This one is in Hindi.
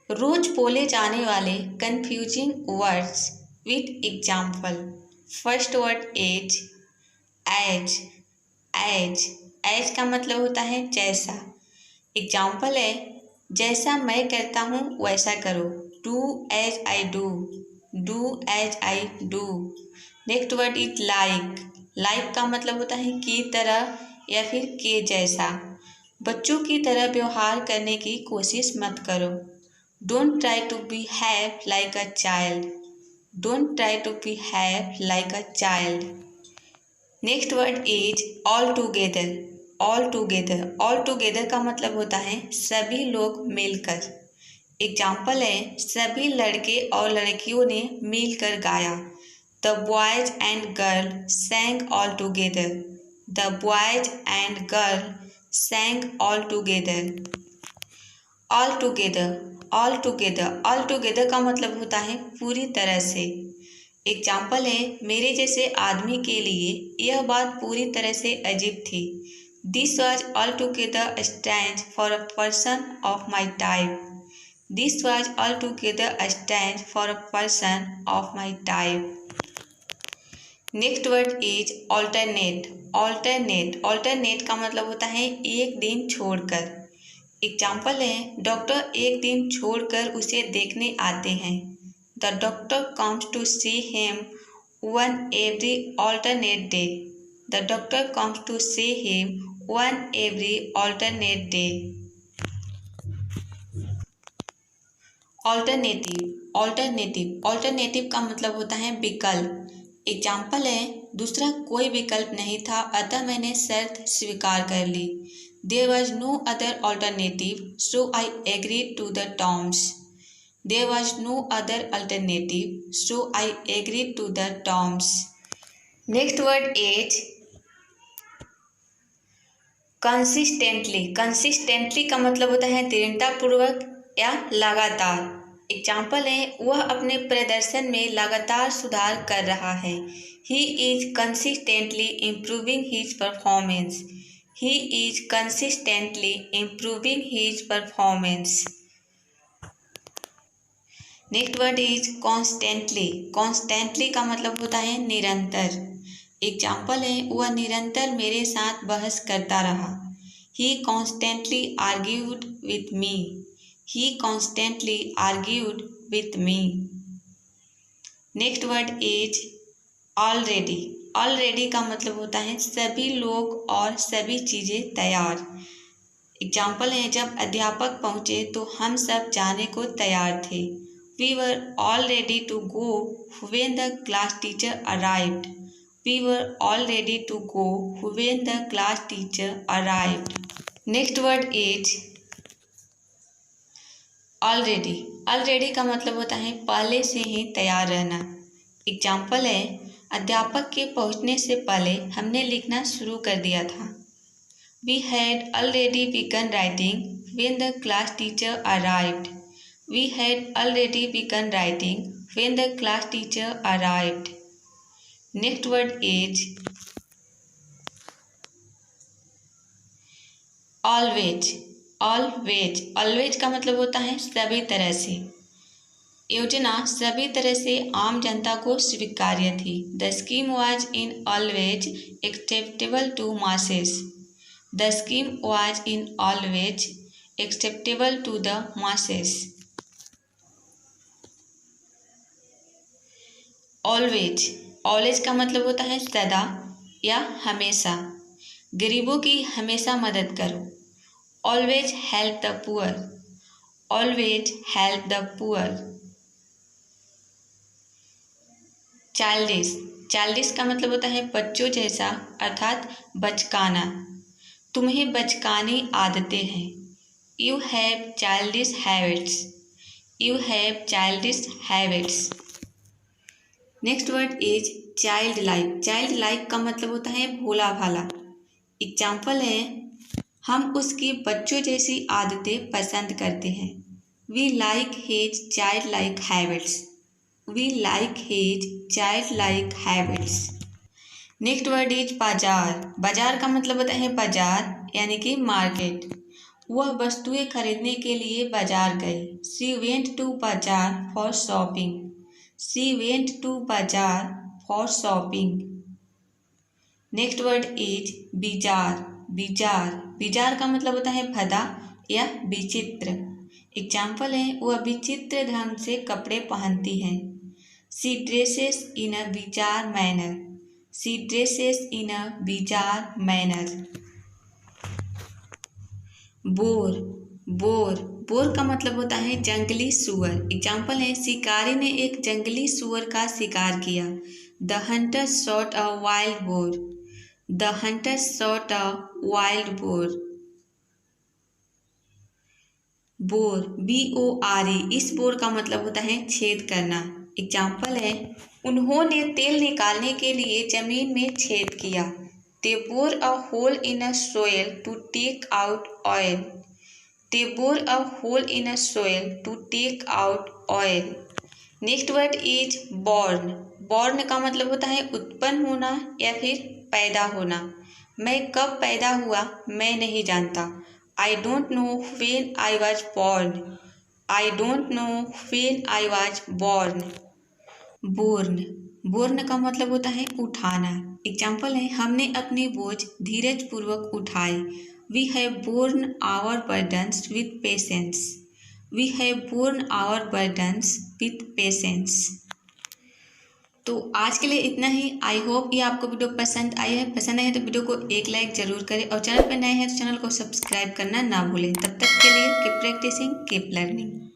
रोज बोले जाने वाले confusing words with example. First word as. As as as का मतलब होता है जैसा। एग्जाम्पल है जैसा मैं करता हूँ वैसा करो। Do as I do. Do as I do. Next word is like. Like का मतलब होता है की तरह या फिर के जैसा। बच्चों की तरह व्यवहार करने की कोशिश मत करो। Don't try to behave like a child. Don't try to behave like a child. Next word is all together. All together. All together का मतलब होता है सभी लोग मिलकर। एग्जाम्पल है सभी लड़के और लड़कियों ने मिलकर गाया। The boys and girl sang all together. The boys and girl sang all together. All together. All together. All together का मतलब होता है पूरी तरह से। एग्जाम्पल है मेरे जैसे आदमी के लिए यह बात पूरी तरह से अजीब थी। This was all together strange for a person of my type. This was all together strange for a person of my type. Next word is alternate. Alternate. Alternate का मतलब होता है एक दिन छोड़कर। एग्जाम्पल है डॉक्टर एक दिन छोड़कर उसे देखने आते हैं। The doctor comes to see him one every alternate day. The doctor comes to see him one every alternate day. Alternative. Alternative. Alternative का मतलब होता है विकल्प। एग्जाम्पल है दूसरा कोई विकल्प नहीं था अतः मैंने शर्त स्वीकार कर ली। There was no other alternative, so I agreed to the terms. There was no other alternative, so I agreed to the terms. Next word is consistently. Consistently का मतलब होता है दृढ़तापूर्वक या लगातार। एग्जाम्पल है वह अपने प्रदर्शन में लगातार सुधार कर रहा है। He is consistently improving his performance. He is consistently improving his performance. Next word is constantly. Constantly का मतलब होता है निरंतर। एग्जाम्पल है वह निरंतर मेरे साथ बहस करता रहा। He constantly argued with me. He constantly argued with me. Next word is already. Already का मतलब होता है सभी लोग और सभी चीज़ें तैयार। एग्जाम्पल है जब अध्यापक पहुँचे तो हम सब जाने को तैयार थे। We were all ready to go when the class teacher arrived. We were all ready to go when the class teacher arrived. Next word is already. Already का मतलब होता है पहले से ही तैयार रहना। एग्जाम्पल है अध्यापक के पहुंचने से पहले हमने लिखना शुरू कर दिया था। We had already begun writing when the class teacher arrived. We had already begun writing when the class teacher arrived. Next word is always. Always. Always का मतलब होता है सभी तरह से। योजना सभी तरह से आम जनता को स्वीकार्य थी। The scheme was in all ways acceptable to masses. The scheme was in all ways acceptable to the masses. Always. Always का मतलब होता है सदा या हमेशा। गरीबों की हमेशा मदद करो। Always help the poor. Always help the poor. Childish. Childish का मतलब होता है बच्चों जैसा अर्थात बचकाना। तुम्हें बचकानी आदतें हैं। You have childish habits. You have childish habits. Next word is child like. Child like का मतलब होता है भोला भाला। एग्जाम्पल है हम उसकी बच्चों जैसी आदतें पसंद करते हैं। We like his childlike habits. We like his childlike habits. Next word is bazaar. Bazaar का मतलब होता है बाजार यानी कि मार्केट। वह वस्तुएं खरीदने के लिए बाजार गई। She went to bazaar for shopping. She went to bazaar for shopping. Next word is bizarre. Bizarre, bizarre का मतलब होता है भदा या विचित्र। एग्जाम्पल है, वह विचित्र ढंग से कपड़े पहनती है। She dresses in a bizarre manner. She dresses in a bizarre manner. Bore, bore, bore का मतलब होता है जंगली सुअर। एग्जाम्पल है, शिकारी ने एक जंगली सुअर का शिकार किया। The Hunter shot a wild boar. The Hunter shot a wild boar. Bore, BORE, इस बोर का मतलब होता है छेद करना। एग्जाम्पल है, उन्होंने तेल निकालने के लिए जमीन में छेद किया। They bore a hole in a soil to take out oil. They bore a hole in a soil to take out oil. Next word is born. Born का मतलब होता है उत्पन्न होना या फिर पैदा होना। मैं कब पैदा हुआ मैं नहीं जानता। I don't know when I was born. I don't know when I was born. Borne, borne का मतलब होता है उठाना। एग्जाम्पल है, हमने अपनी बोझ धीरज पूर्वक उठाई। We have borne our burdens with patience. We have borne our burdens with patience. तो आज के लिए इतना ही। आई होप ये आपको वीडियो पसंद आई है। पसंद आए है तो वीडियो को एक लाइक जरूर करें और चैनल पर नए हैं तो चैनल को सब्सक्राइब करना ना भूलें। तब तक के लिए कीप प्रैक्टिसिंग, कीप लर्निंग।